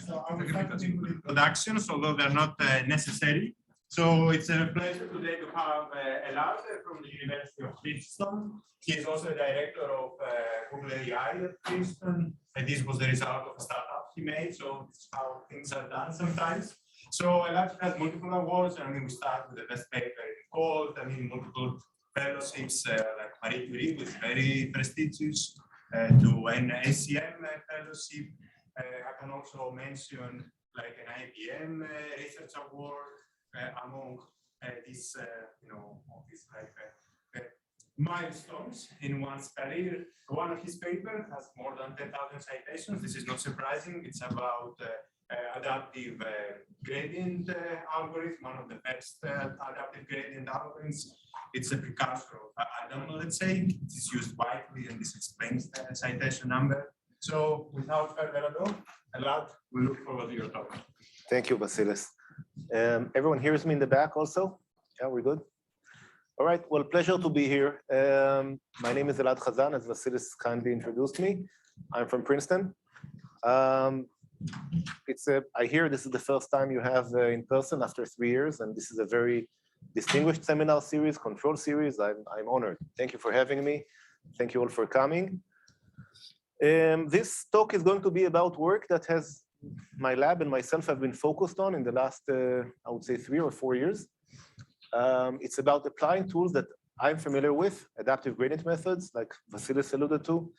So I will start with introductions, although they're not necessary. So it's a pleasure today to have Elad from the University of Princeton. He is also the director of Google AI at Princeton, and this was the result of a startup he made. So this is how things are done sometimes. So Elad has multiple awards. I mean, we start with the best paper in COLT. I mean, multiple fellowships like Marie Curie, which is very prestigious, to an ACM fellowship. I can also mention like an IBM research award among these, these like milestones in one's career. One of his papers has more than 10,000 citations. This is not surprising. It's about adaptive gradient algorithm, one of the best adaptive gradient algorithms. It's a precursor of Adam, let's say. It is used widely, and this explains the citation number. So without further ado, Elad, we look forward to your talk. Thank you, Vasilis. Everyone hears me in the back also? Yeah, we're good? All right, well, pleasure to be here. My name is Elad Hazan, as Vasilis kindly introduced me. I'm from Princeton. I hear this is the first time you have in person after 3 years, and this is a very distinguished seminar series, control series. I'm honored. Thank you for having me. Thank you all for coming. This talk is going to be about work that has my lab and myself have been focused on in the last, I would say, 3 or 4 years. It's about applying tools that I'm familiar with, adaptive gradient methods, like Vasilis alluded to,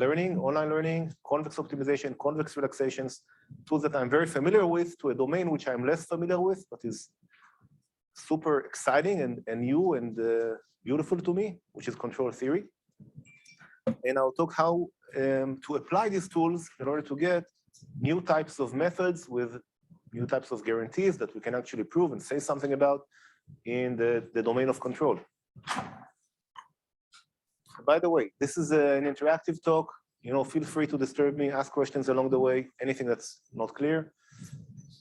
learning, online learning, convex optimization, convex relaxations, tools that I'm very familiar with, to a domain which I'm less familiar with, but is super exciting and new and beautiful to me, which is control theory. And I'll talk how to apply these tools in order to get new types of methods with new types of guarantees that we can actually prove and say something about in the domain of control. By the way, this is an interactive talk. Feel free to disturb me, ask questions along the way, anything that's not clear.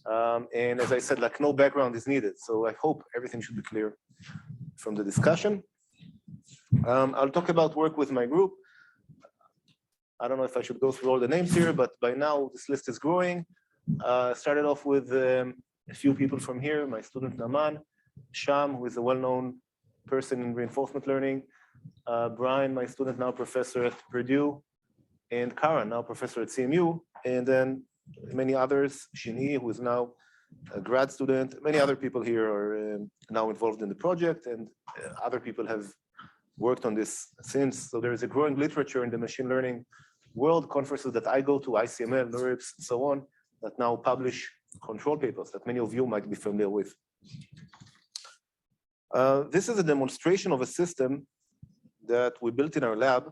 And as I said, like, no background is needed. So I hope everything should be clear from the discussion. I'll talk about work with my group. I don't know if I should go through all the names here, but by now this list is growing. Started off with a few people from here, my student Naman, Sham, who is a well-known person in reinforcement learning, Brian, my student, now professor at Purdue, and Karen, now professor at CMU, and then many others, Shini, who is now a grad student. Many other people here are now involved in the project, and other people have worked on this since. So there is a growing literature in the machine learning world, conferences that I go to, ICML, NeurIPS, and so on, that now publish control papers that many of you might be familiar with. This is a demonstration of a system that we built in our lab.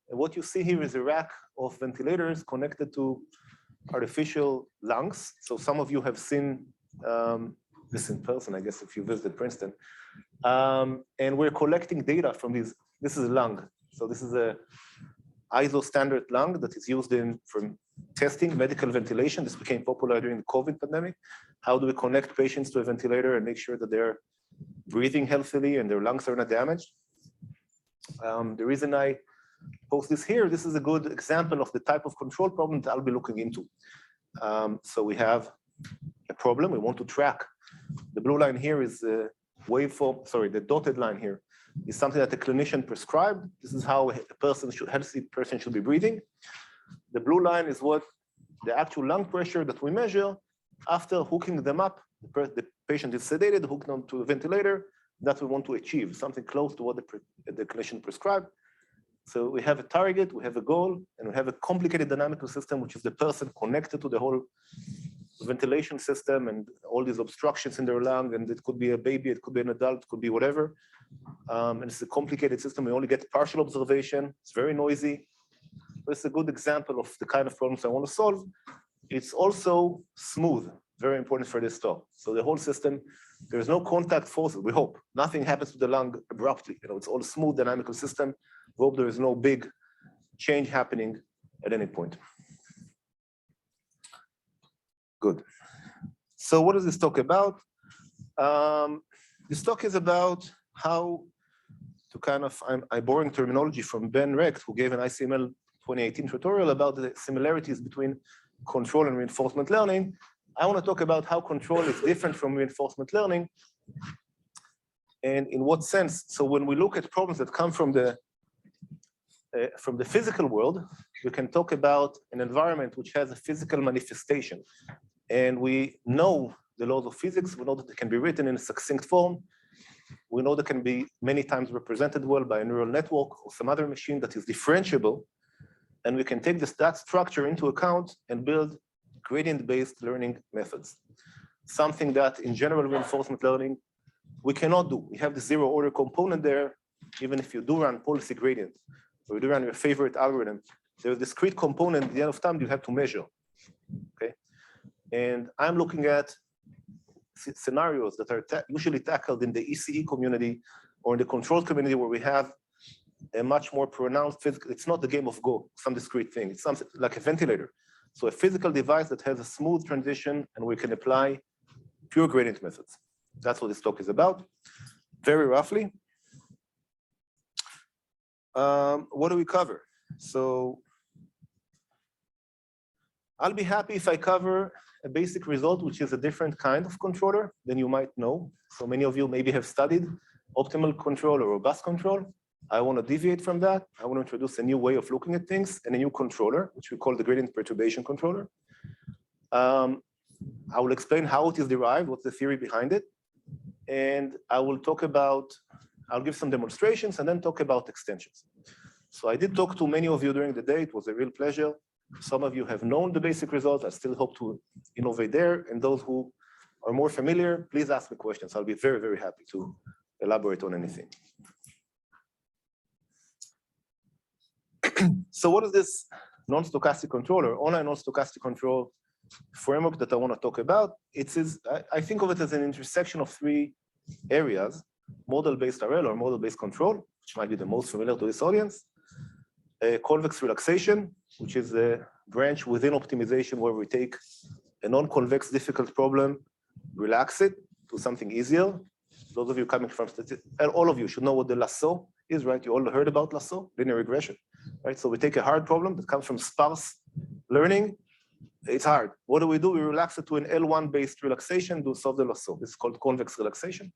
And what you see here is a rack of ventilators connected to artificial lungs. So some of you have seen this in person, I guess, if you visited Princeton. And we're collecting data from these. This is a lung. So this is a ISO standard lung that is used for testing medical ventilation. This became popular during the COVID pandemic. How do we connect patients to a ventilator and make sure that they're breathing healthily and their lungs are not damaged? The reason I post this here, this is a good example of the type of control problem that I'll be looking into. So we have a problem we want to track. The blue line here is a waveform, sorry, the dotted line here is something that a clinician prescribed. This is how a healthy person should be breathing. The blue line is what the actual lung pressure that we measure after hooking them up. The patient is sedated, hooked onto a ventilator, that we want to achieve, something close to what the clinician prescribed. So we have a target, we have a goal, and we have a complicated dynamical system, which is the person connected to the whole ventilation system and all these obstructions in their lung. And it could be a baby, it could be an adult, it could be whatever. And it's a complicated system. We only get partial observation. It's very noisy. But it's a good example of the kind of problems I want to solve. It's also smooth, very important for this talk. So the whole system, there's no contact forces, we hope. Nothing happens to the lung abruptly. It's all smooth dynamical system. We hope there is no big change happening at any point. Good. So what is this talk about? This talk is about how to kind of, I'm borrowing terminology from Ben Recht, who gave an ICML 2018 tutorial about the similarities between control and reinforcement learning, I want to talk about how control is different from reinforcement learning and in what sense. So when we look at problems that come from the physical world, we can talk about an environment which has a physical manifestation. And we know the laws of physics. We know that they can be written in a succinct form. We know they can be many times represented well by a neural network or some other machine that is differentiable. And we can take that structure into account and build gradient-based learning methods. Something that in general reinforcement learning, we cannot do. We have the zero order component there. Even if you do run policy gradient, or you do run your favorite algorithm, there's a discrete component at the end of time you have to measure, okay? And I'm looking at scenarios that are usually tackled in the ECE community or in the control community where we have a much more pronounced physical, it's not the game of Go, some discrete thing, it's something like a ventilator. So a physical device that has a smooth transition and we can apply pure gradient methods. That's what this talk is about, very roughly. What do we cover? So I'll be happy if I cover a basic result, which is a different kind of controller than you might know. So many of you maybe have studied optimal control or robust control. I want to deviate from that. I want to introduce a new way of looking at things and a new controller, which we call the gradient perturbation controller. I will explain how it is derived, what's the theory behind it. And I will talk about, I'll give some demonstrations and then talk about extensions. So I did talk to many of you during the day. It was a real pleasure. Some of you have known the basic results. I still hope to innovate there. And those who are more familiar, please ask me questions. I'll be very, very happy to elaborate on anything. So what is this non-stochastic controller, online non-stochastic control framework that I want to talk about? I think of it as an intersection of three areas: model-based RL or model-based control, which might be the most familiar to this audience, convex relaxation, which is a branch within optimization where we take a non-convex difficult problem, relax it to something easier. Those of you coming from statistics, and all of you should know what the lasso is, right? You all heard about lasso, linear regression, right? So we take a hard problem that comes from sparse learning. It's hard. What do? We relax it to an L1-based relaxation to solve the lasso. This is called convex relaxation.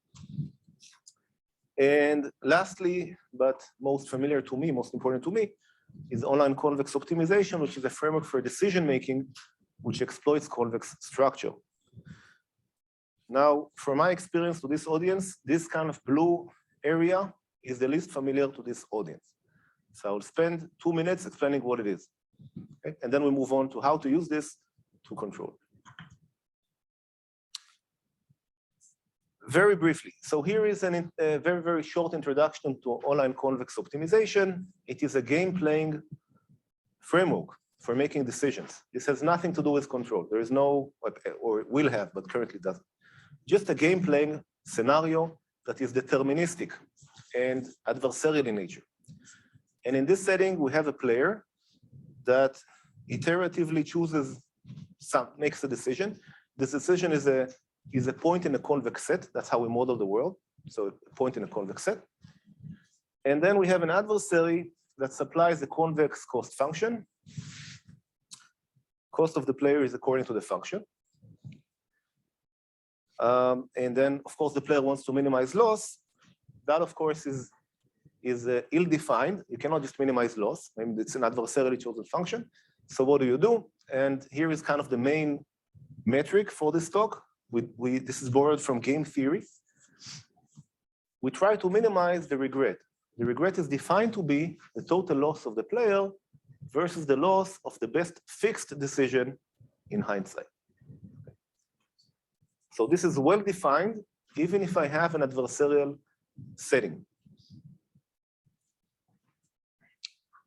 And lastly, but most familiar to me, most important to me, is online convex optimization, which is a framework for decision-making, which exploits convex structure. Now, from my experience to this audience, this kind of blue area is the least familiar to this audience. So I'll spend 2 minutes explaining what it is. Okay? And then we move on to how to use this to control. Very briefly, so here is a very, very short introduction to online convex optimization. It is a game-playing framework for making decisions. This has nothing to do with control. There is no, or will have, but currently doesn't. Just a game-playing scenario that is deterministic and adversarial in nature. And in this setting, we have a player that iteratively chooses makes a decision. This decision is a point in a convex set. That's how we model the world. So a point in a convex set. And then we have an adversary that supplies the convex cost function. Cost of the player is according to the function. And then, of course, the player wants to minimize loss. That, of course, is ill-defined. You cannot just minimize loss. I mean, it's an adversarially chosen function. So what do? And here is kind of the main metric for this talk. This is borrowed from game theory. We try to minimize the regret. The regret is defined to be the total loss of the player versus the loss of the best fixed decision in hindsight. So this is well defined, even if I have an adversarial setting.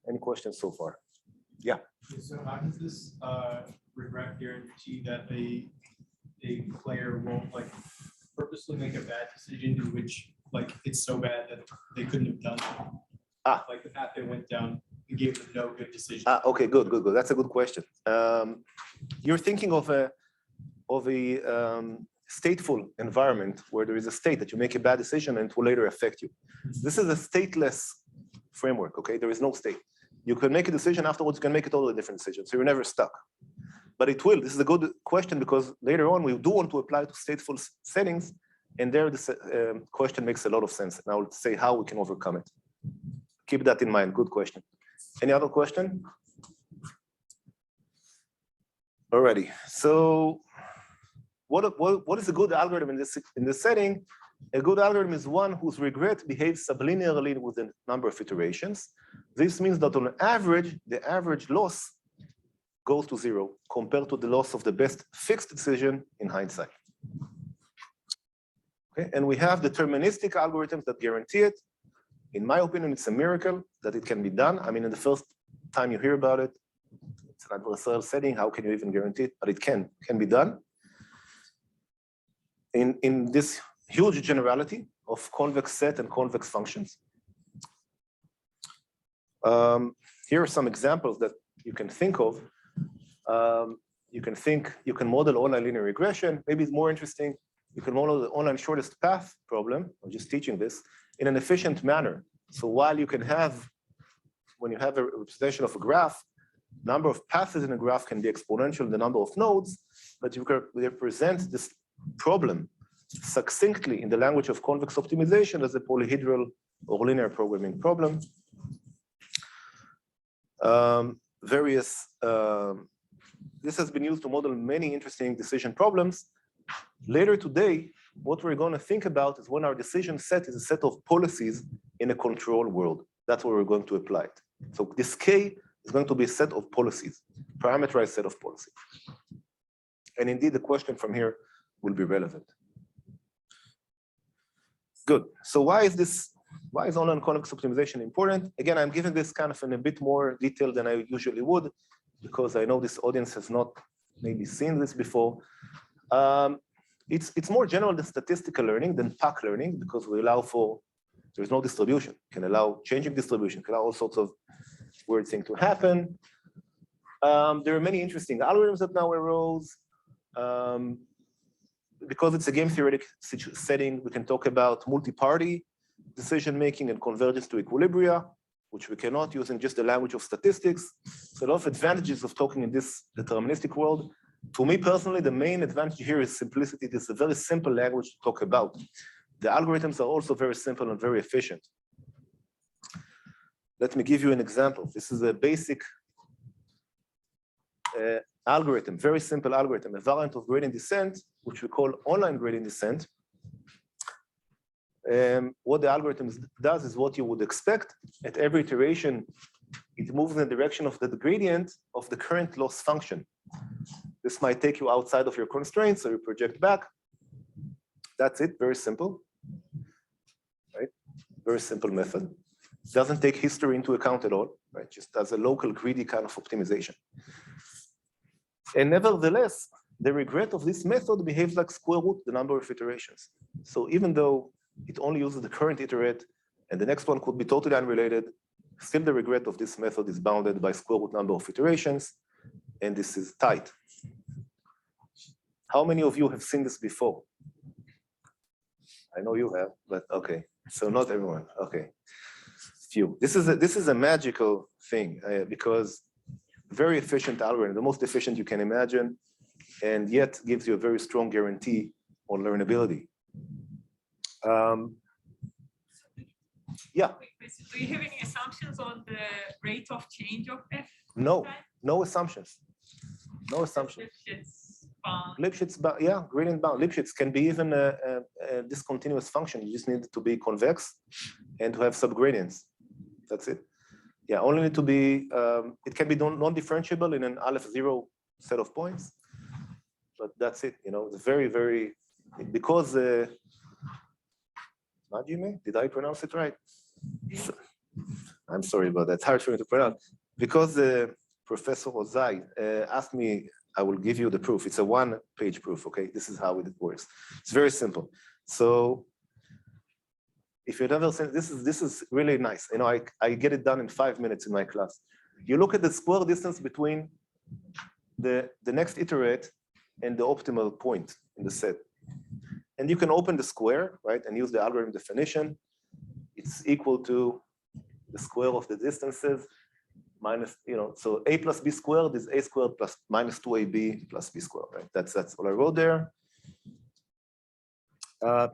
Any questions so far? Yeah. So how does this regret guarantee that a player won't like purposely make a bad decision in which like it's so bad that they couldn't have done it? Like the path they went down, it gave them no good decision. Okay, good. That's a good question. You're thinking of a stateful environment where there is a state that you make a bad decision and it will later affect you. This is a stateless framework, okay? There is no state. You can make a decision, afterwards you can make a totally different decision, so you're never stuck. but it will. This is a good question because later on we do want to apply to stateful settings, and there this question makes a lot of sense. And I will say how we can overcome it. Keep that in mind. Good question. Any other question? Alrighty. So what is a good algorithm in this setting? A good algorithm is one whose regret behaves sublinearly with a number of iterations. This means that on average, the average loss goes to 0 compared to the loss of the best fixed decision in hindsight. Okay, and we have deterministic algorithms that guarantee it. In my opinion, it's a miracle that it can be done. I mean, in the first time you hear about it, it's an adversarial setting. How can you even guarantee it? But it can be done. In this huge generality of convex set and convex functions. Here are some examples that you can think of. You can model online linear regression. Maybe it's more interesting. You can model the online shortest path problem. I'm just teaching this in an efficient manner. So while you can have, when you have a representation of a graph, number of passes in a graph can be exponential, the number of nodes, but you can represent this problem succinctly in the language of convex optimization as a polyhedral or linear programming problem. This has been used to model many interesting decision problems. Later today, what we're going to think about is when our decision set is a set of policies in a control world. That's where we're going to apply it. So this K is going to be a set of policies, parameterized set of policies. And indeed, the question from here will be relevant. Good. So why is online convex optimization important? Again, I'm giving this kind of in a bit more detail than I usually would, because I know this audience has not maybe seen this before. It's more general than statistical learning, than pack learning, because we allow for, there's no distribution, can allow changing distribution, can allow all sorts of weird things to happen. There are many interesting algorithms that now arose. Because it's a game theoretic setting, we can talk about multi-party decision-making and convergence to equilibria, which we cannot use in just the language of statistics. So a lot of advantages of talking in this deterministic world. To me personally, the main advantage here is simplicity. This is a very simple language to talk about. The algorithms are also very simple and very efficient. Let me give you an example. This is a basic algorithm, very simple algorithm, a variant of gradient descent, which we call online gradient descent. What the algorithm does is what you would expect. At every iteration, it moves in the direction of the gradient of the current loss function. This might take you outside of your constraints, so you project back. That's it, very simple, right? Very simple method. Doesn't take history into account at all, right? Just as a local greedy kind of optimization. And nevertheless, the regret of this method behaves like square root the number of iterations. So even though it only uses the current iterate, and the next one could be totally unrelated, still the regret of this method is bounded by square root number of iterations, and this is tight. How many of you have seen this before? I know you have, but okay. So not everyone, okay. Few. This is a magical thing because very efficient algorithm, the most efficient you can imagine, and yet gives you a very strong guarantee on learnability. Yeah. Do you have any assumptions on the rate of change of F? No, no assumptions. No assumptions. Lipschitz bound, yeah, gradient bound. Lipschitz can be even a discontinuous function. You just need it to be convex and to have subgradients. That's it. Yeah, only need to be, it can be non-differentiable in an aleph 0 set of points, but that's it. You know, it's very, very, because, Najime, did I pronounce it right? So, I'm sorry about that. It's hard for me to pronounce. Because Professor Ozai asked me, I will give you the proof. It's a one-page proof, okay? This is how it works. It's very simple. So if you've never seen, this is really nice. You know, I get it done in 5 minutes in my class. You look at the square distance between the next iterate and the optimal point in the set. And you can open the square, right, and use the algorithm definition. It's equal to the square of the distances minus, so a plus b squared is a squared plus minus 2ab plus b squared, right? That's what I wrote there.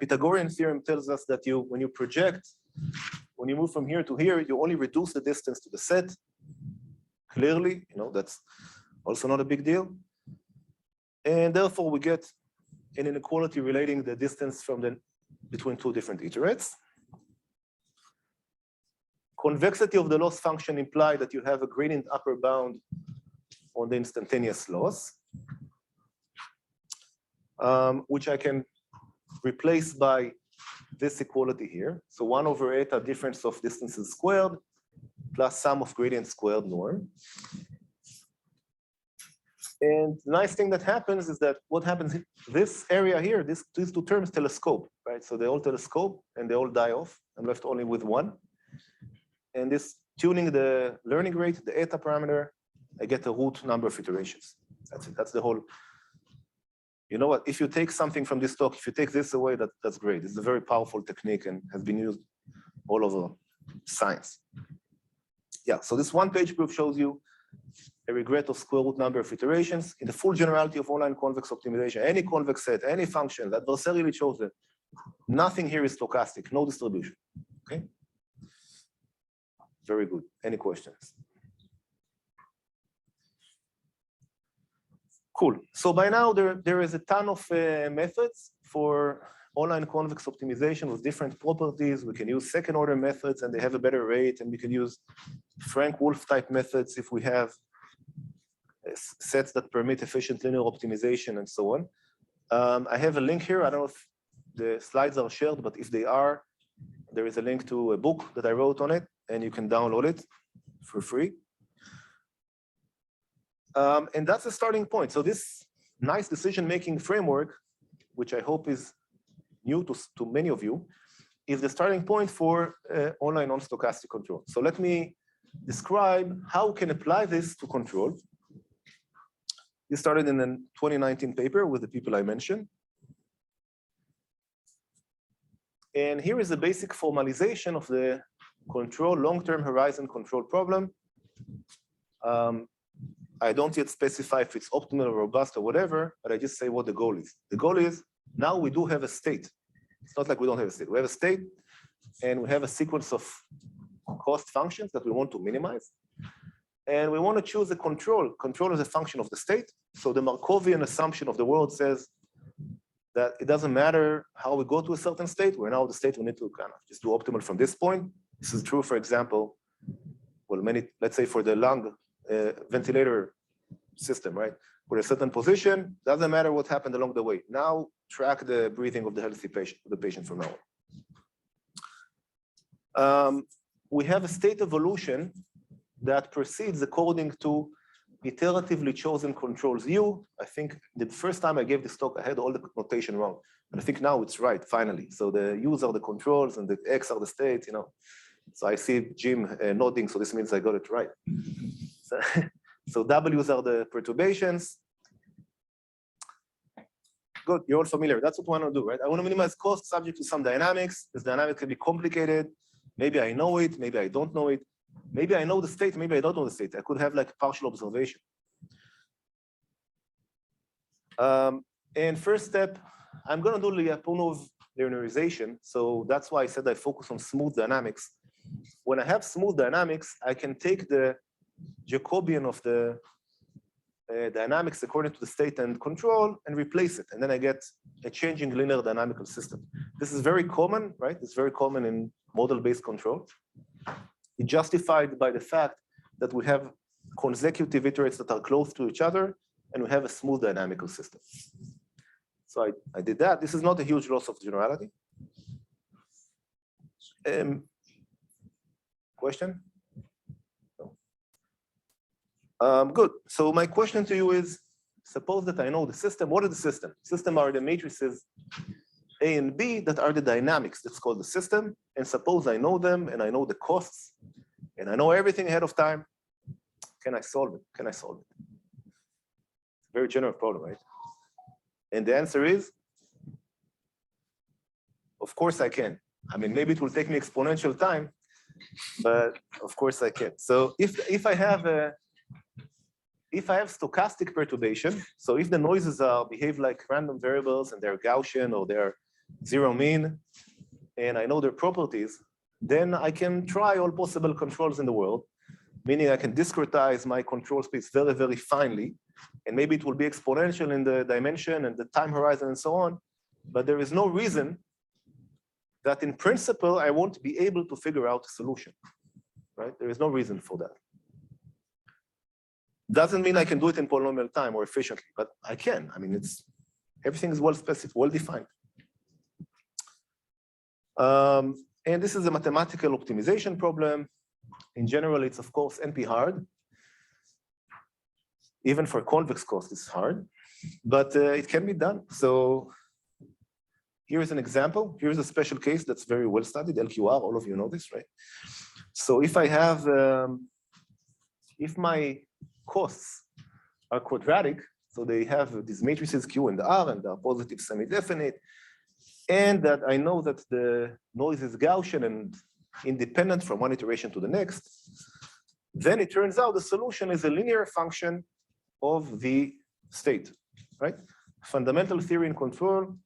Pythagorean theorem tells us that when you project, when you move from here to here, you only reduce the distance to the set. Clearly, that's also not a big deal. And therefore, we get an inequality relating the distance between two different iterates. Convexity of the loss function implies that you have a gradient upper bound on the instantaneous loss, which I can replace by this equality here. So 1 over eta difference of distances squared plus sum of gradient squared norm. And the nice thing that happens is that what happens, this area here, these two terms telescope, right? So they all telescope and they all die off. I'm left only with one. And this tuning the learning rate, the eta parameter, I get a root number of iterations. That's it. That's the whole. You know what? If you take something from this talk, if you take this away, that's great. It's a very powerful technique and has been used all over science. Yeah, so this one-page proof shows you a regret of square root number of iterations in the full generality of online convex optimization. Any convex set, any function that adversarially chosen, nothing here is stochastic, no distribution. Okay. Very good. Any questions? Cool. So by now, there is a ton of methods for online convex optimization with different properties. We can use second-order methods, and they have a better rate. And we can use Frank-Wolf type methods if we have sets that permit efficient linear optimization and so on. I have a link here. I don't know if the slides are shared, but if they are, there is a link to a book that I wrote on it, and you can download it for free. And that's the starting point. So this nice decision-making framework, which I hope is new to many of you, is the starting point for online non-stochastic control. So let me describe how we can apply this to control. This started in a 2019 paper with the people I mentioned. And here is the basic formalization of the control long-term horizon control problem. I don't yet specify if it's optimal or robust or whatever, but I just say what the goal is. The goal is now we do have a state. It's not like we don't have a state. We have a state, and we have a sequence of cost functions that we want to minimize. And we want to choose a control. Control is a function of the state. So the Markovian assumption of the world says that it doesn't matter how we go to a certain state. We're now the state we need to kind of just do optimal from this point. This is true, for example, well, let's say for the lung ventilator system, right? For a certain position, doesn't matter what happened along the way. Now track the breathing of the healthy patient, from now on. We have a state evolution that proceeds according to iteratively chosen controls U. I think the first time I gave this talk, I had all the notation wrong. And I think now it's right, finally. So the U's are the controls and the X are the states, So I see Jim nodding, so this means I got it right. So W's are the perturbations. Good, you're all familiar. That's what we want to do, right? I want to minimize cost subject to some dynamics. This dynamic can be complicated. Maybe I know it, maybe I don't know it. Maybe I know the state, maybe I don't know the state. I could have like partial observation. And first step, I'm going to do Lyapunov linearization. So that's why I said I focus on smooth dynamics. When I have smooth dynamics, I can take the Jacobian of the dynamics according to the state and control and replace it. And then I get a changing linear dynamical system. This is very common, right? It's very common in model-based control. It's justified by the fact that we have consecutive iterates that are close to each other, and we have a smooth dynamical system. So I did that. This is not a huge loss of generality. Question? No. Good. So my question to you is, suppose that I know the system. What is the system? System are the matrices A and B that are the dynamics. That's called the system. And suppose I know them, and I know the costs, and I know everything ahead of time. Can I solve it? Can I solve it? It's a very general problem, right? And the answer is, of course I can. I mean, maybe it will take me exponential time, but of course I can. So if I have stochastic perturbation, so if the noises behave like random variables and they're Gaussian or they're zero mean, and I know their properties, then I can try all possible controls in the world, meaning I can discretize my control space very, very finely, and maybe it will be exponential in the dimension and the time horizon and so on, but there is no reason that in principle I won't be able to figure out a solution, right? There is no reason for that. Doesn't mean I can do it in polynomial time or efficiently, but I can. I mean, everything is well specified, well defined. And this is a mathematical optimization problem. In general, it's of course NP hard. Even for convex cost, it's hard, but it can be done. So here's an example. Here's a special case that's very well studied, LQR. All of you know this, right? So if I have, if my costs are quadratic, so they have these matrices Q and R, and they're positive semi-definite, and that I know that the noise is Gaussian and independent from one iteration to the next, then it turns out the solution is a linear function of the state, right? Fundamental theory in control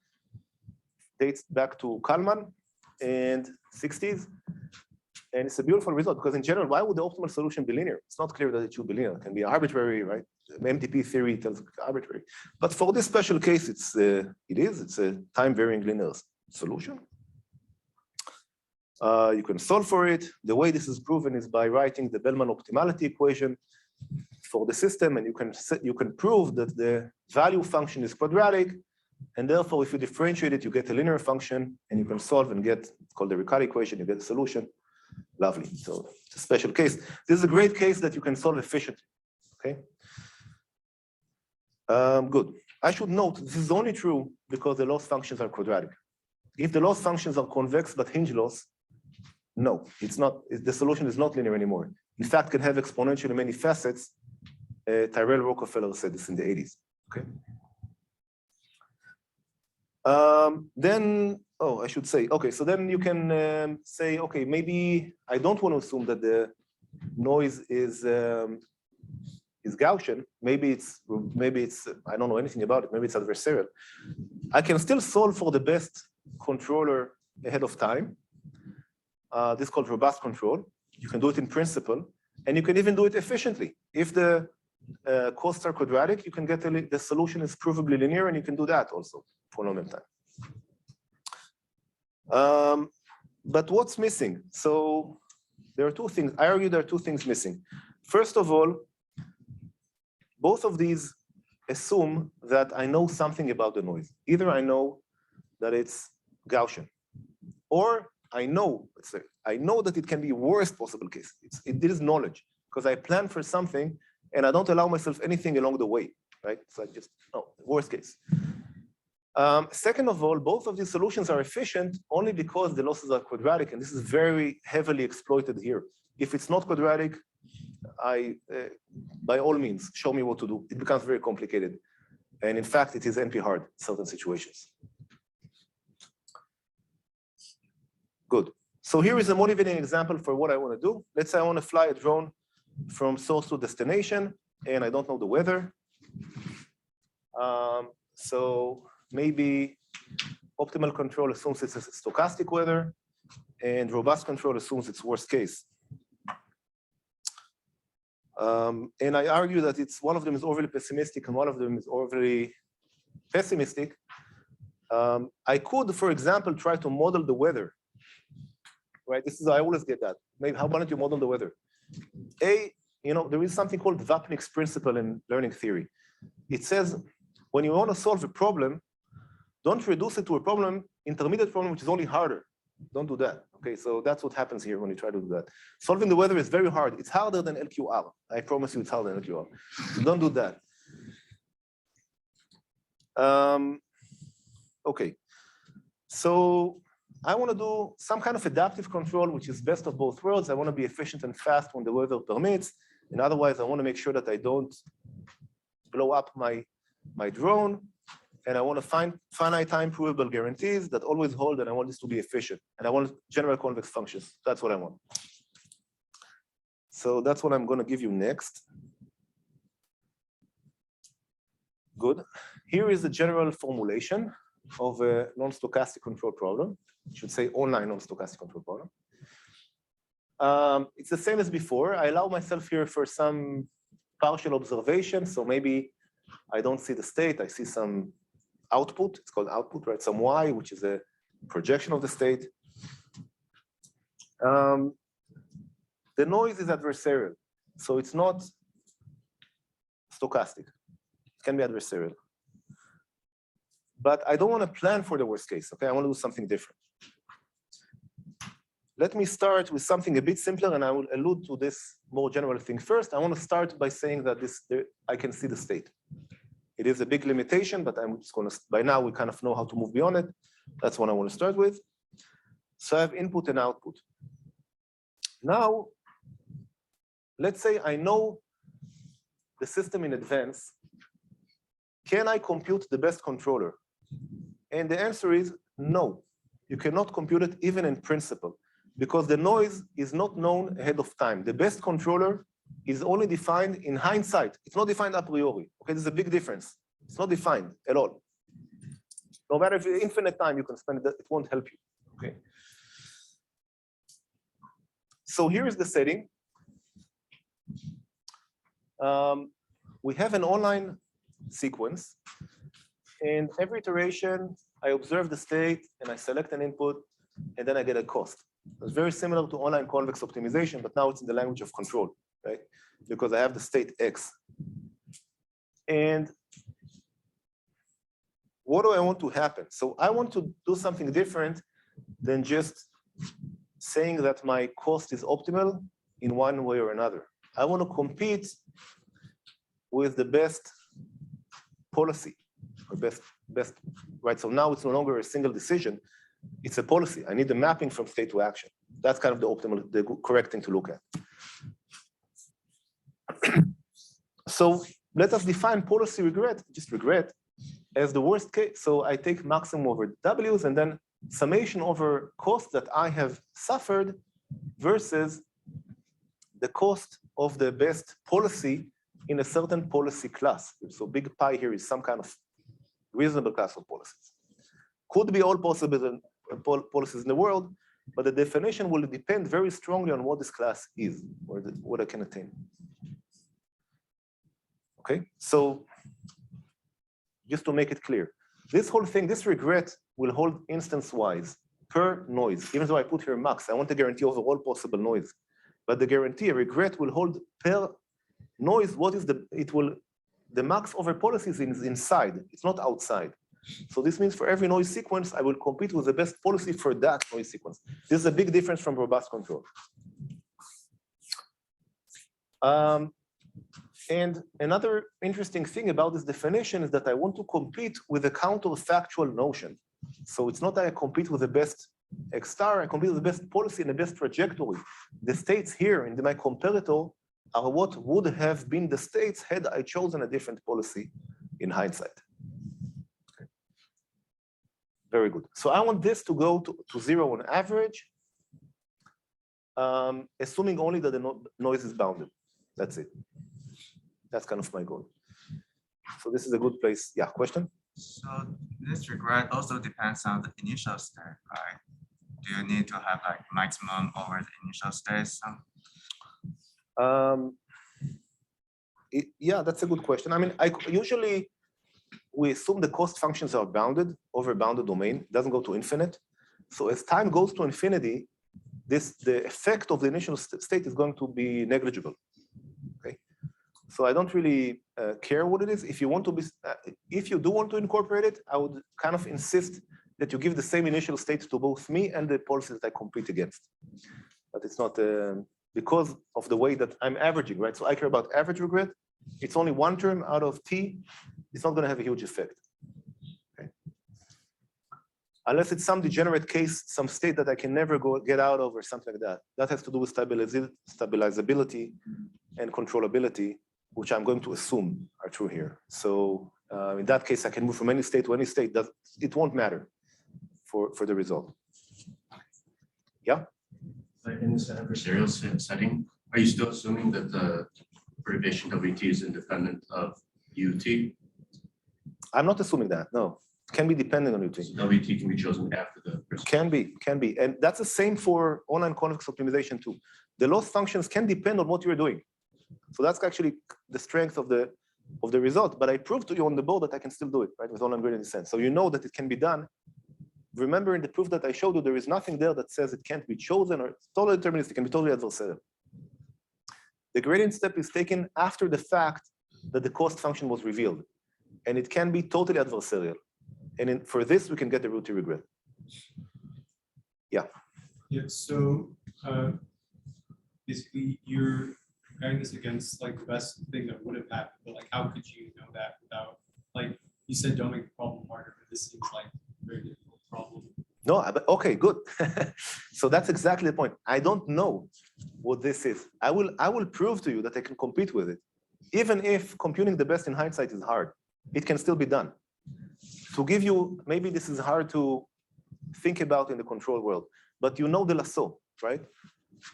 dates back to Kalman and 60s. And it's a beautiful result because in general, why would the optimal solution be linear? It's not clear that it should be linear. It can be arbitrary, right? MTP theory tells arbitrary. But for this special case, it's a time-varying linear solution. You can solve for it. The way this is proven is by writing the Bellman optimality equation for the system, and you can prove that the value function is quadratic, and therefore, if you differentiate it, you get a linear function, and you can solve and get, it's called the Riccati equation, you get a solution. Lovely. So it's a special case. This is a great case that you can solve efficiently. Okay. Good. I should note this is only true because the loss functions are quadratic. If the loss functions are convex but hinge loss, no, it's not. The solution is not linear anymore. In fact, can have exponentially many facets. Tyrell Rockefeller said this in the 80s. Okay. Then, oh, I should say, okay, so then you can say, okay, maybe I don't want to assume that the noise is Gaussian. Maybe it's I don't know anything about it. Maybe it's adversarial. I can still solve for the best controller ahead of time. This is called robust control. You can do it in principle, and you can even do it efficiently. If the costs are quadratic, you can get the solution is provably linear, and you can do that also for polynomial time. But what's missing? So there are two things. I argue there are two things missing. First of all, both of these assume that I know something about the noise. Either I know that it's Gaussian, or I know that it can be worst possible case. It is knowledge because I plan for something and I don't allow myself anything along the way, right? So I just, no, worst case. Second of all, both of these solutions are efficient only because the losses are quadratic, and this is very heavily exploited here. If it's not quadratic, by all means, show me what to do. It becomes very complicated. And in fact, it is NP hard in certain situations. Good. So here is a motivating example for what I want to do. Let's say I want to fly a drone from source to destination, and I don't know the weather. So maybe optimal control assumes it's a stochastic weather, and robust control assumes it's worst case. And I argue that one of them is overly pessimistic and one of them is overly pessimistic. I could, for example, try to model the weather. Right? I always get that. Maybe how about you model the weather? There is something called Vapnik's principle in learning theory. It says when you want to solve a problem, don't reduce it to a intermediate problem, which is only harder. Don't do that. Okay, so that's what happens here when you try to do that. Solving the weather is very hard. It's harder than LQR. I promise you it's harder than LQR. So don't do that. Okay, so I want to do some kind of adaptive control, which is best of both worlds. I want to be efficient and fast when the weather permits. And otherwise, I want to make sure that I don't blow up my drone. And I want to find finite time provable guarantees that always hold, and I want this to be efficient. And I want general convex functions. That's what I want. So that's what I'm going to give you next. Good. Here is the general formulation of a non-stochastic control problem. I should say online non-stochastic control problem. It's the same as before. I allow myself here for some partial observation. So maybe I don't see the state. I see some output. It's called output, right? Some y, which is a projection of the state. The noise is adversarial. So it's not stochastic. It can be adversarial. But I don't want to plan for the worst case, okay? I want to do something different. Let me start with something a bit simpler, and I will allude to this more general thing first. I want to start by saying that I can see the state. It is a big limitation, but I'm just going to, by now we kind of know how to move beyond it. That's what I want to start with. So I have input and output. Now, let's say I know the system in advance. Can I compute the best controller? And the answer is no. You cannot compute it even in principle, because the noise is not known ahead of time. The best controller is only defined in hindsight. It's not defined a priori. Okay, there's a big difference. It's not defined at all. No matter if infinite time you can spend it, it won't help you. Okay. So here is the setting. We have an online sequence, and every iteration I observe the state and I select an input, and then I get a cost. It's very similar to online convex optimization, but now it's in the language of control, right? Because I have the state X. And what do I want to happen? So I want to do something different than just saying that my cost is optimal in one way or another. I want to compete with the best policy, or best, right? So now it's no longer a single decision. It's a policy. I need the mapping from state to action. That's kind of the optimal, the correct thing to look at. So let us define policy regret, just regret, as the worst case. So I take maximum over W's and then summation over cost that I have suffered versus the cost of the best policy in a certain policy class. So big pi here is some kind of reasonable class of policies. Could be all possible policies in the world, but the definition will depend very strongly on what this class is, or what I can attain. Okay, so just to make it clear, this whole thing, this regret will hold instance-wise per noise. Even though I put here max, I want to guarantee over all possible noise. But the guarantee, a regret will hold per noise. What is the max over policies is inside, it's not outside. So this means for every noise sequence, I will compete with the best policy for that noise sequence. This is a big difference from robust control. And another interesting thing about this definition is that I want to compete with a counterfactual notion. So it's not that I compete with the best X star, I compete with the best policy and the best trajectory. The states here in my comparator are what would have been the states had I chosen a different policy in hindsight. Okay. Very good. So I want this to go to 0 on average, assuming only that the noise is bounded. That's it. That's kind of my goal. So this is a good place. Yeah, question? So this regret also depends on the initial state, right? Do you need to have like maximum over the initial state? Yeah, that's a good question. I mean, usually we assume the cost functions are bounded over bounded domain. It doesn't go to infinite. So as time goes to infinity, the effect of the initial state is going to be negligible. Okay. So I don't really care what it is. If you want to if you do want to incorporate it, I would kind of insist that you give the same initial state to both me and the policies that I compete against. But it's not because of the way that I'm averaging, right? So I care about average regret. It's only one term out of T. It's not going to have a huge effect. Okay. Unless it's some degenerate case, some state that I can never get out of or something like that. That has to do with stabilizability and controllability, which I'm going to assume are true here. So in that case, I can move from any state to any state. It won't matter for the result. Yeah? Like in this adversarial setting, Are you still assuming that the abbreviation WT is independent of UT? I'm not assuming that, no. It can be dependent on UT. So WT can be chosen after the. Can be. And that's the same for online convex optimization too. The loss functions can depend on what you're doing. So that's actually the strength of the result. But I proved to you on the board that I can still do it, right, with online gradient descent. So you know that it can be done. Remember in the proof that I showed you, there is nothing there that says it can't be chosen or it's totally deterministic, it can be totally adversarial. The gradient step is taken after the fact that the cost function was revealed. And it can be totally adversarial. And for this, we can get the root to regret. Yeah. Yeah, so basically you're comparing this against like the best thing that would have happened, but like how could you know that without, like you said, don't make the problem harder, but this seems like a very difficult problem. No, but okay, good. So that's exactly the point. I don't know what this is. I will prove to you that I can compete with it. Even if computing the best in hindsight is hard, it can still be done. To give you, maybe this is hard to think about in the control world, but you know the lasso, right?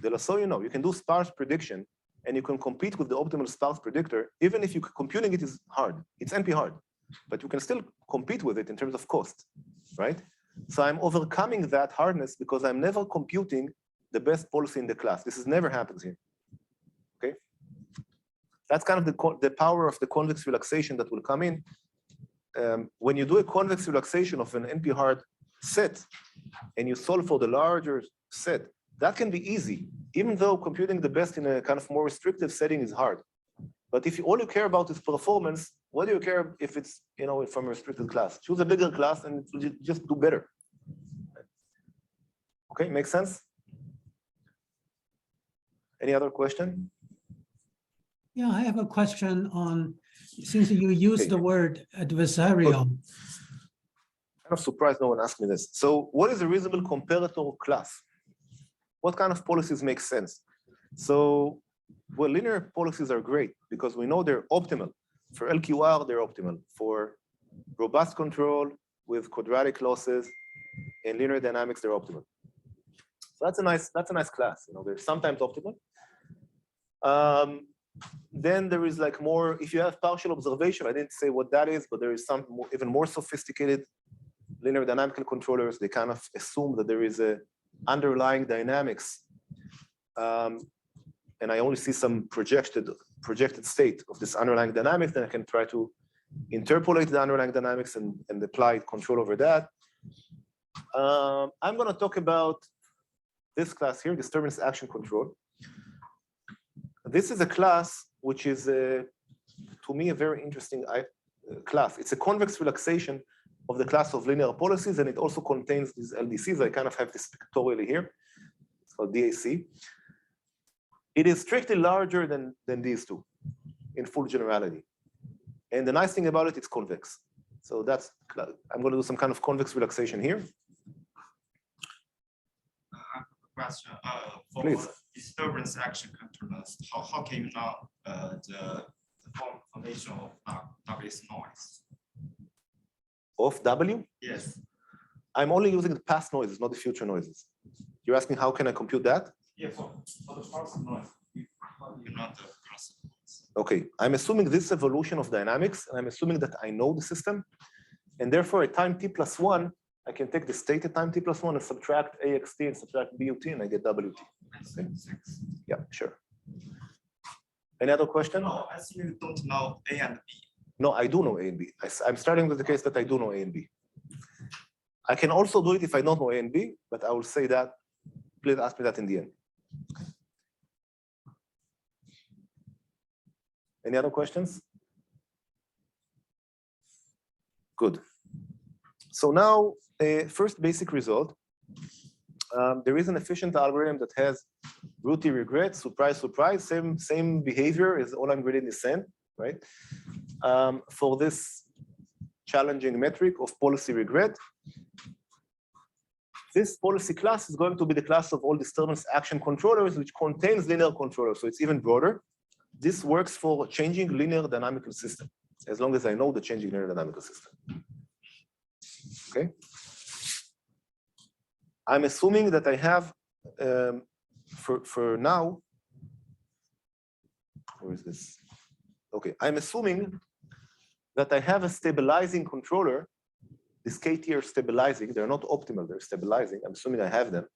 The lasso, you know, you can do sparse prediction and you can compete with the optimal sparse predictor, even if computing it is hard. It's NP hard, but you can still compete with it in terms of cost, right? So I'm overcoming that hardness because I'm never computing the best policy in the class. This never happens here, okay? That's kind of the power of the convex relaxation that will come in. When you do a convex relaxation of an NP-hard set and you solve for the larger set, that can be easy, even though computing the best in a kind of more restrictive setting is hard. But if all you care about is performance, what do you care if it's, you know, from a restricted class? Choose a bigger class and it will just do better. Okay, makes sense? Any other question? Yeah, I have a question on, since you use the word adversarial. I'm kind of surprised no one asked me this. So what is a reasonable comparator class? What kind of policies make sense? So, well, linear policies are great because we know they're optimal. For LQR, they're optimal. For robust control with quadratic losses in linear dynamics, they're optimal. So that's a nice class. You know, they're sometimes optimal. Then there is like more, if you have partial observation, I didn't say what that is, but there is some even more sophisticated linear dynamical controllers. They kind of assume that there is a underlying dynamics. And I only see some projected state of this underlying dynamics, then I can try to interpolate the underlying dynamics and apply control over that. I'm going to talk about this class here, disturbance action control. This is a class which is, to me, a very interesting class. It's a convex relaxation of the class of linear policies, and it also contains these LDCs. I kind of have this pictorially here. It's called DAC. It is strictly larger than these two in full generality. And the nice thing about it, it's convex. So that's, I'm going to do some kind of convex relaxation here. Question. Please. For disturbance action controllers, how can you know the formation of Douglas noise? Of W? Yes. I'm only using the past noises, not the future noises. You're asking how can I compute that? Yeah, for the first noise, you know the first noise. Okay, I'm assuming this evolution of dynamics, and I'm assuming that I know the system, and therefore at time t plus 1, I can take the state at time t plus 1 and subtract AXT and subtract BUT, and I get WT. Okay. Yeah, sure. Any other question? No, I think you don't know A and B. No, I do know A and B. I'm starting with the case that I do know A and B. I can also do it if I don't know A and B, but I will say that. Please ask me that in the end. Any other questions? Good. So now, first basic result. There is an efficient algorithm that has root regret, surprise, surprise, same behavior as all gradient descent, right? For this challenging metric of policy regret. This policy class is going to be the class of all disturbance action controllers, which contains linear controllers, so it's even broader. This works for changing linear dynamical system, as long as I know the changing linear dynamical system. Okay. I'm assuming that I have, for now, where is this? Okay, I'm assuming that I have a stabilizing controller. This KT are stabilizing. They're not optimal, they're stabilizing. I'm assuming I have them.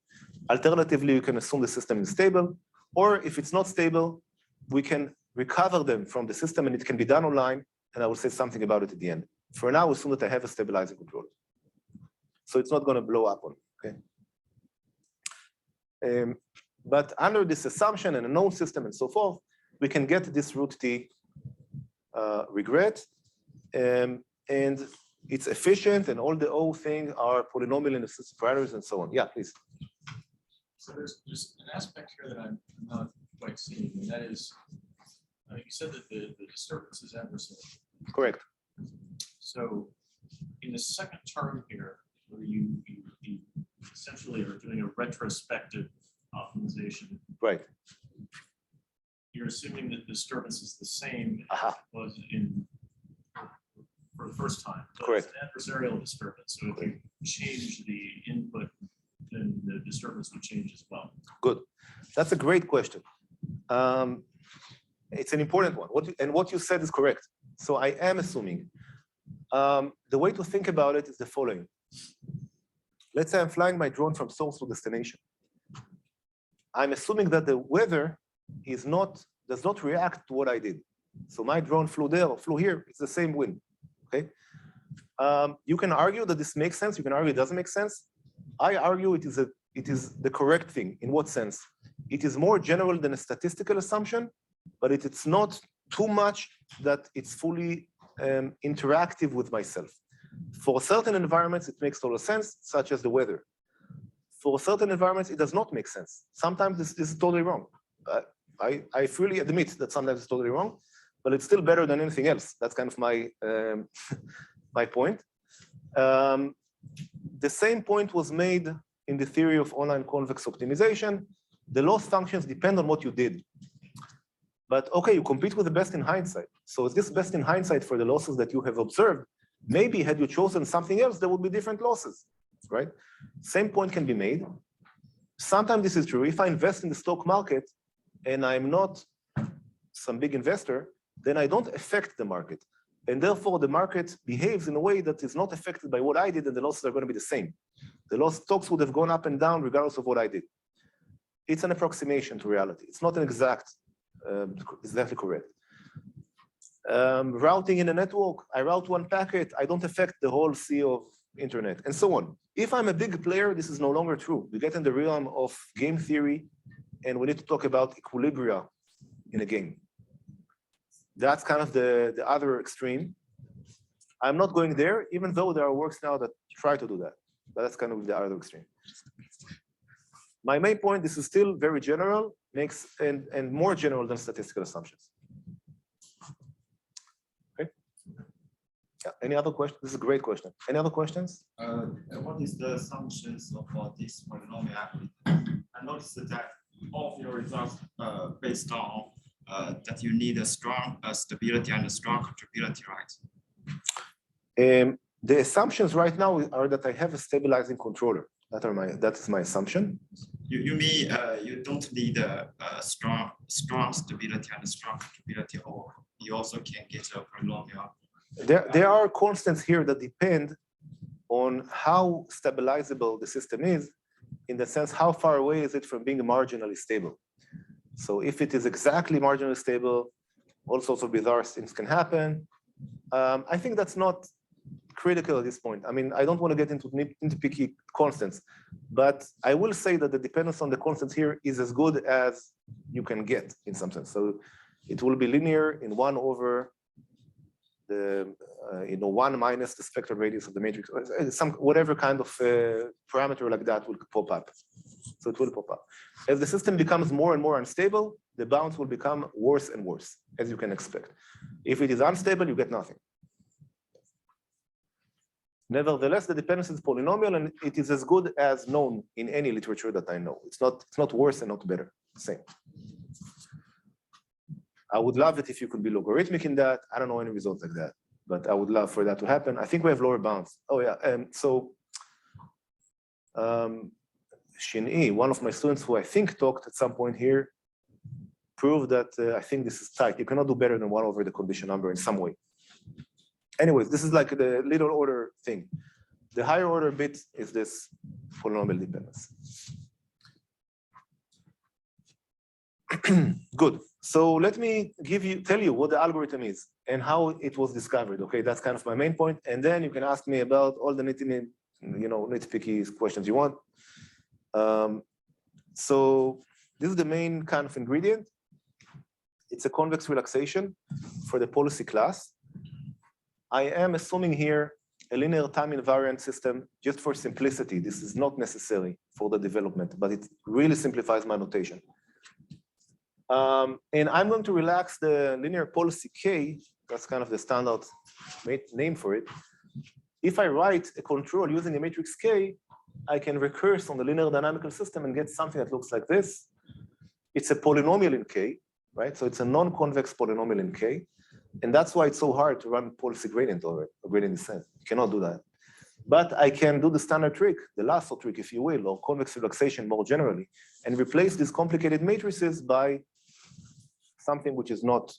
Alternatively, you can assume the system is stable, or if it's not stable, we can recover them from the system and it can be done online, and I will say something about it at the end. For now, assume that I have a stabilizing controller. So it's not gonna blow up on me, okay? But under this assumption and a known system and so forth, we can get this root T regret, and it's efficient, and all the O things are polynomial in the system parameters and so on. Yeah, please. So there's an aspect here that I'm not quite seeing, and that is, you said that the disturbance is adversarial. Correct. So in the second term here, where you essentially are doing a retrospective optimization, Right. you're assuming that disturbance is the same Aha. as it was in for the first time. But Correct. It's an adversarial disturbance. So if you change the input, then the disturbance would change as well. Good. That's a great question. It's an important one. What you said is correct. So I am assuming. The way to think about it is the following. Let's say I'm flying my drone from source to destination. I'm assuming that the weather does not react to what I did. So my drone flew there or flew here, it's the same wind, okay? You can argue that this makes sense, you can argue it doesn't make sense. I argue it is the correct thing. In what sense? It is more general than a statistical assumption, but it's not too much that it's fully interactive with myself. For certain environments, it makes total sense, such as the weather. For certain environments, it does not make sense. Sometimes this is totally wrong. I freely admit that sometimes it's totally wrong, but it's still better than anything else. That's kind of my, my point. The same point was made in the theory of online convex optimization. The loss functions depend on what you did. But okay, you compete with the best in hindsight. So is this best in hindsight for the losses that you have observed? Maybe had you chosen something else, there would be different losses, right? Same point can be made. Sometimes this is true. If I invest in the stock market and I'm not some big investor, then I don't affect the market. And therefore, the market behaves in a way that is not affected by what I did, and the losses are going to be the same. The loss stocks would have gone up and down regardless of what I did. It's an approximation to reality. It's not an exactly correct. Routing in a network, I route one packet, I don't affect the whole sea of internet, and so on. If I'm a big player, this is no longer true. We get in the realm of game theory, and we need to talk about equilibria in a game. That's kind of the other extreme. I'm not going there, even though there are works now that try to do that. But that's kind of the other extreme. My main point, this is still very general, and more general than statistical assumptions. Okay. Yeah, any other questions? This is a great question. Any other questions? What is the assumptions of this polynomial algorithm? I noticed that all of your results based on that you need a strong stability and a strong contributivity, right? The assumptions right now are that I have a stabilizing controller. That is my assumption. You mean you don't need a strong stability and a strong contributivity, or you also can get a polynomial? There are constants here that depend on how stabilizable the system is, in the sense how far away is it from being marginally stable. So if it is exactly marginally stable, all sorts of bizarre things can happen. I think that's not critical at this point. I mean, I don't want to get into picky constants, but I will say that the dependence on the constants here is as good as you can get in some sense. So it will be linear in 1 over the 1 minus the spectral radius of the matrix, some whatever kind of parameter like that will pop up. So it will pop up. As the system becomes more and more unstable, the bounds will become worse and worse, as you can expect. If it is unstable, you get nothing. Nevertheless, the dependence is polynomial, and it is as good as known in any literature that I know. It's not worse and not better. Same. I would love it if you could be logarithmic in that. I don't know any results like that, but I would love for that to happen. I think we have lower bounds. Oh yeah, Shin-E, one of my students who I think talked at some point here, prove that I think this is tight. You cannot do better than 1 over the condition number in some way. Anyways, this is like the little order thing. The higher order bit is this polynomial dependence. Good. So let me tell you what the algorithm is and how it was discovered. Okay, that's kind of my main point. And then you can ask me about all the nitpicky questions you want. So this is the main kind of ingredient. It's a convex relaxation for the policy class. I am assuming here a linear time invariant system just for simplicity. This is not necessary for the development, but it really simplifies my notation. And I'm going to relax the linear policy K, that's kind of the standard name for it. If I write a control using a matrix K, I can recurse on the linear dynamical system and get something that looks like this. It's a polynomial in K, right? So it's a non-convex polynomial in K. And that's why it's so hard to run policy gradient over it, or gradient descent. You cannot do that. But I can do the standard trick, the lasso trick, if you will, or convex relaxation more generally, and replace these complicated matrices by something which is not,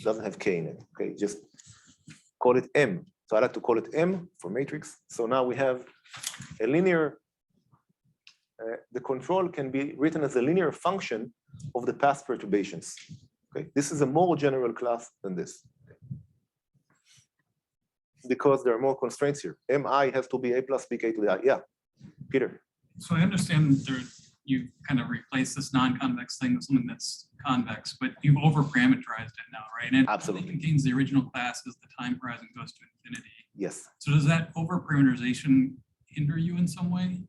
doesn't have K in it, okay? Just call it M. So I like to call it M for matrix. So now we have a linear, the control can be written as a linear function of the past perturbations. Okay, this is a more general class than this. Because there are more constraints here. Mi has to be a plus bk to the I. Yeah, Peter. So I understand there, you kind of replace this non-convex thing with something that's convex, but you've over-parameterized it now, right? And Absolutely. it contains the original class as the time horizon goes to infinity. Yes. So does that over-parameterization hinder you in some way?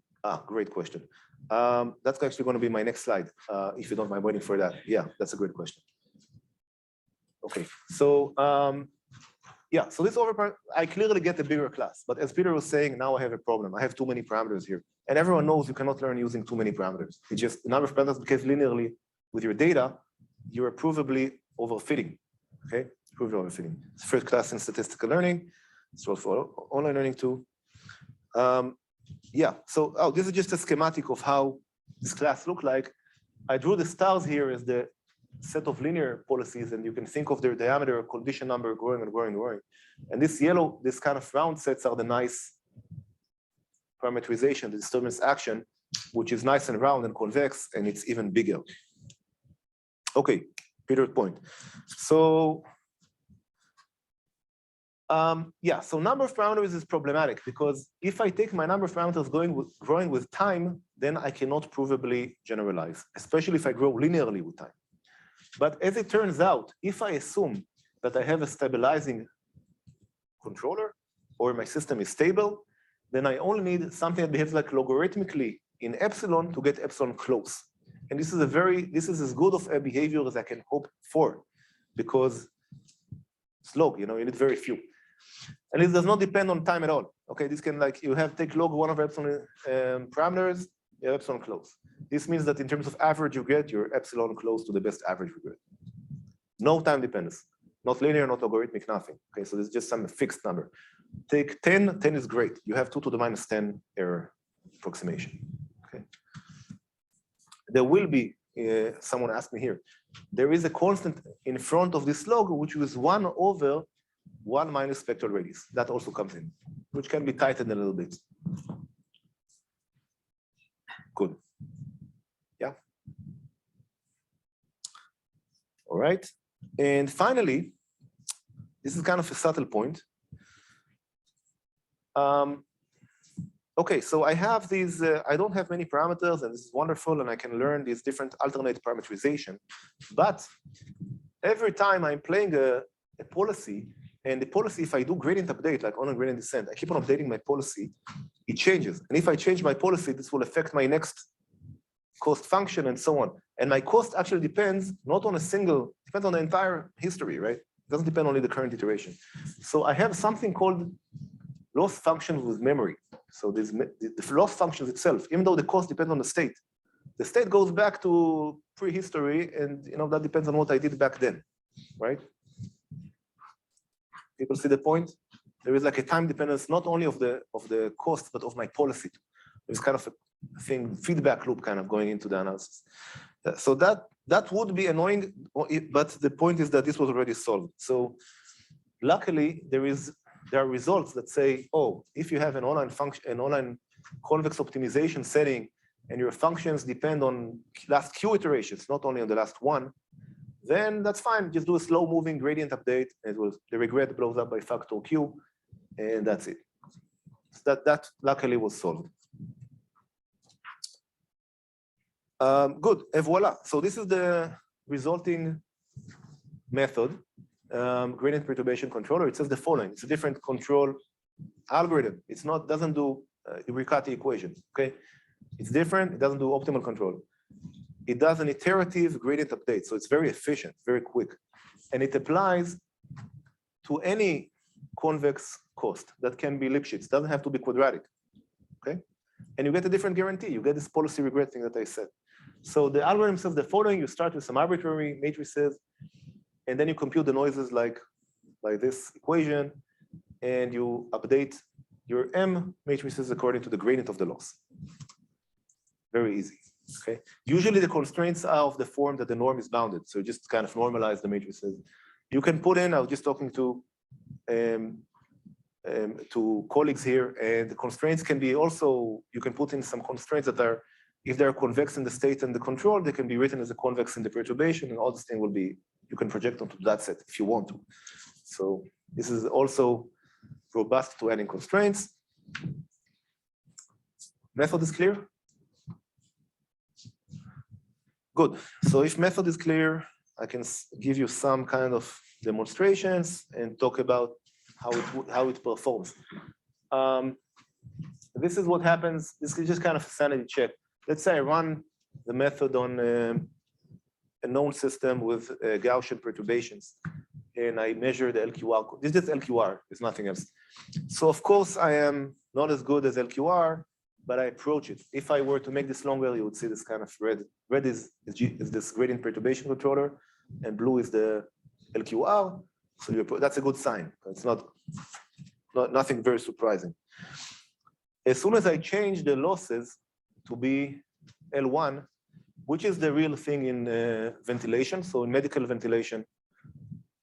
Great question. That's actually going to be my next slide, if you don't mind waiting for that. Yeah, that's a great question. Okay, so yeah, so this I clearly get the bigger class, but as Peter was saying, now I have a problem. I have too many parameters here. And everyone knows you cannot learn using too many parameters. It's just the number of parameters behaves linearly with your data, you're provably overfitting, okay? Provably overfitting. It's first class in statistical learning. It's also for online learning too. Yeah, so this is just a schematic of how this class look like. I drew the stars here as the set of linear policies, and you can think of their diameter, condition number growing and growing and growing. And this yellow, this kind of round sets are the nice parameterization, the disturbance action, which is nice and round and convex, and it's even bigger. Okay, Peter's point. So, yeah, so number of parameters is problematic because if I take my number of parameters growing with time, then I cannot provably generalize, especially if I grow linearly with time. But as it turns out, if I assume that I have a stabilizing controller or my system is stable, then I only need something that behaves like logarithmically in epsilon to get epsilon close. And this is as good of a behavior as I can hope for, because it's log, you need very few. And it does not depend on time at all. Okay, this can take log 1 over epsilon parameters, you have epsilon close. This means that in terms of average you get, you're epsilon close to the best average you get. No time dependence, not linear, not logarithmic, nothing. Okay, so this is just some fixed number. Take 10, 10 is great. You have 2 to the minus 10 error approximation. Okay. There will be, someone asked me here, there is a constant in front of this log, which is 1 over 1 minus spectral radius. That also comes in, which can be tightened a little bit. Good. Yeah. All right. And finally, this is kind of a subtle point. Okay, so I have these, I don't have many parameters, and this is wonderful, and I can learn these different alternate parameterization. But every time I'm playing a policy, and the policy, if I do gradient update, like on a gradient descent, I keep on updating my policy, it changes. And if I change my policy, this will affect my next cost function and so on. And my cost actually depends not on a single, depends on the entire history, right? It doesn't depend only the current iteration. So I have something called loss functions with memory. So this, the loss functions itself, even though the cost depends on the state goes back to prehistory, and that depends on what I did back then, right? People see the point? There is like a time dependence not only of the cost, but of my policy. There's kind of a thing, feedback loop kind of going into the analysis. So that would be annoying, but the point is that this was already solved. So luckily, there are results that say, oh, if you have an online function, an online convex optimization setting, and your functions depend on last Q iterations, not only on the last one, then that's fine. Just do a slow-moving gradient update, and the regret blows up by factor Q, and that's it. So that luckily was solved. Good, and voila. So this is the resulting method, gradient perturbation controller. It says the following. It's a different control algorithm. It's not, doesn't do Riccati equation, okay? It's different, it doesn't do optimal control. It does an iterative gradient update, so it's very efficient, very quick. And it applies to any convex cost that can be Lipschitz, doesn't have to be quadratic, okay? And you get a different guarantee. You get this policy regret thing that I said. So the algorithm says the following: you start with some arbitrary matrices, and then you compute the noises like this equation, and you update your M matrices according to the gradient of the loss. Very easy, okay? Usually the constraints are of the form that the norm is bounded, so you just kind of normalize the matrices. You can put in, I was just talking to colleagues here, and the constraints can be also, you can put in some constraints that are, if they're convex in the state and the control, they can be written as a convex in the perturbation, and all this thing will be, you can project onto that set if you want to. So this is also robust to adding constraints. Method is clear? Good. So if method is clear, I can give you some kind of demonstrations and talk about how it performs. This is what happens. This is just kind of a sanity check. Let's say I run the method on a known system with Gaussian perturbations, and I measure the LQR. This is just LQR, it's nothing else. So of course I am not as good as LQR, but I approach it. If I were to make this longer, you would see this kind of red. Red is this gradient perturbation controller, and blue is the LQR. So that's a good sign. It's nothing very surprising. As soon as I change the losses to be L1, which is the real thing in ventilation. So in medical ventilation,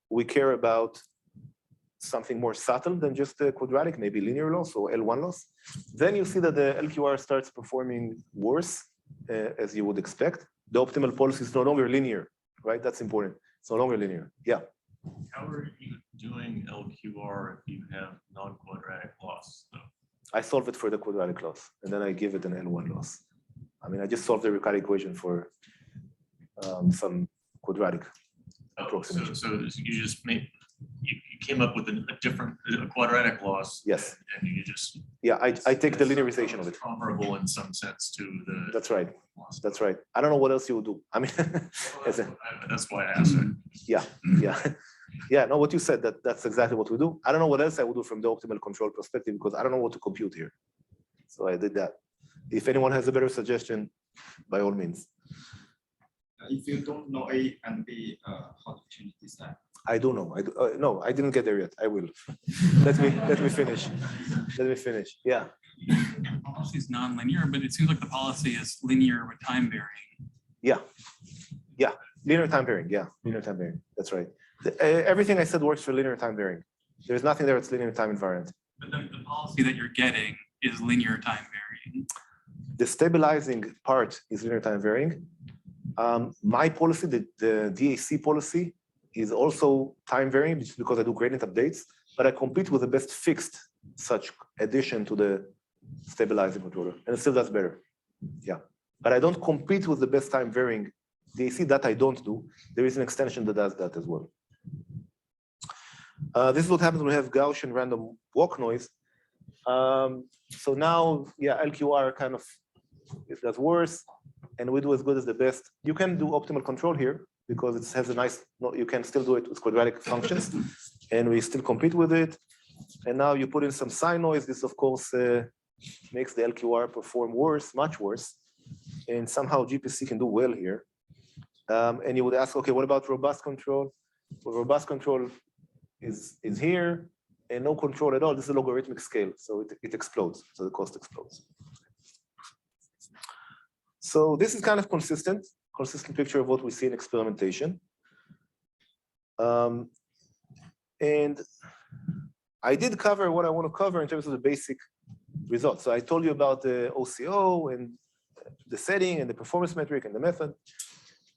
we care about something more subtle than just a quadratic, maybe linear loss or L1 loss. Then you see that the LQR starts performing worse, as you would expect. The optimal policy is no longer linear, right? That's important. It's no longer linear. Yeah. How are you doing LQR if you have non-quadratic loss, though? I solve it for the quadratic loss, and then I give it an L1 loss. I mean, I just solved the Riccati equation for some quadratic approximation. So you just you came up with a quadratic loss. Yes. And you just. Yeah, I take the linearization of it. Comparable in some sense to the. That's right. That's right. I don't know what else you would do. I mean, that's why I asked it. Yeah, yeah. Yeah, no, what you said, that's exactly what we do. I don't know what else I would do from the optimal control perspective because I don't know what to compute here. So I did that. If anyone has a better suggestion, by all means. If you don't know A and B, how to change this? I don't know. No, I didn't get there yet. I will. Let me finish. Let me finish. Yeah. The policy is non-linear, but it seems like the policy is linear with time varying. Yeah. Yeah. Linear time varying. Yeah. Linear time varying. That's right. Everything I said works for linear time varying. There's nothing there that's linear time invariant. But the policy that you're getting is linear time varying. The stabilizing part is linear time varying. My policy, the DAC policy, is also time varying just because I do gradient updates, but I compete with the best fixed such addition to the stabilizing controller, and it still does better. Yeah, but I don't compete with the best time varying DAC. That I don't do. There is an extension that does that as well. This is what happens when we have Gaussian random walk noise. So now, yeah, LQR kind of, it does worse, and we do as good as the best. You can do optimal control here because it has a nice, you can still do it with quadratic functions, and we still compete with it. And now you put in some sine noise. This, of course, makes the LQR perform worse, much worse. And somehow GPC can do well here. And you would ask, okay, what about robust control? Well, robust control is here, and no control at all. This is a logarithmic scale, so it explodes. So the cost explodes. So this is kind of consistent. consistent picture of what we see in experimentation. And I did cover what I want to cover in terms of the basic results. So I told you about the OCO and the setting and the performance metric and the method,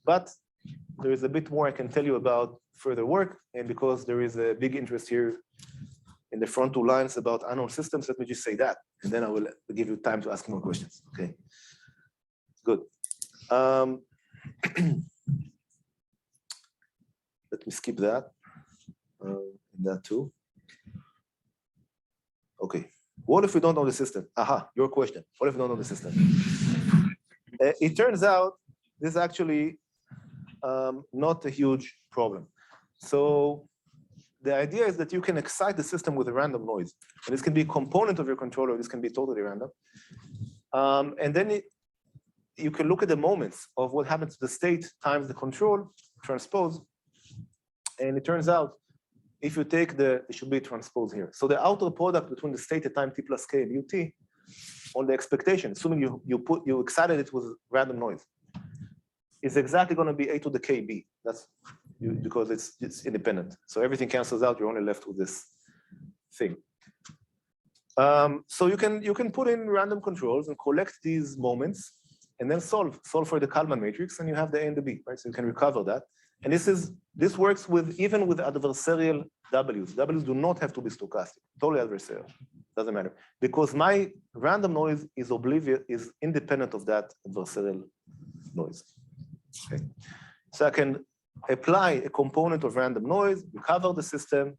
but there is a bit more I can tell you about further work. And because there is a big interest here in the front two lines about unknown systems, let me just say that, and then I will give you time to ask more questions. Okay, good. Let me skip that, and that too. Okay, what if we don't know the system? Aha, your question. What if we don't know the system? It turns out this is actually not a huge problem. So the idea is that you can excite the system with a random noise. And this can be a component of your controller. This can be totally random. And then you can look at the moments of what happens to the state times the control transpose. And it turns out, if you take it should be transpose here. So the outer product between the state at time t plus k and ut on the expectation, assuming you excited it with random noise, is exactly going to be a to the kb. That's because it's independent. So everything cancels out. You're only left with this thing. So you can put in random controls and collect these moments, and then solve for the Kalman matrix, and you have the A and the B, right? So you can recover that. And this works even with adversarial W's. W's do not have to be stochastic, totally adversarial. Doesn't matter, because my random noise is independent of that adversarial noise. Okay. So I can apply a component of random noise, recover the system,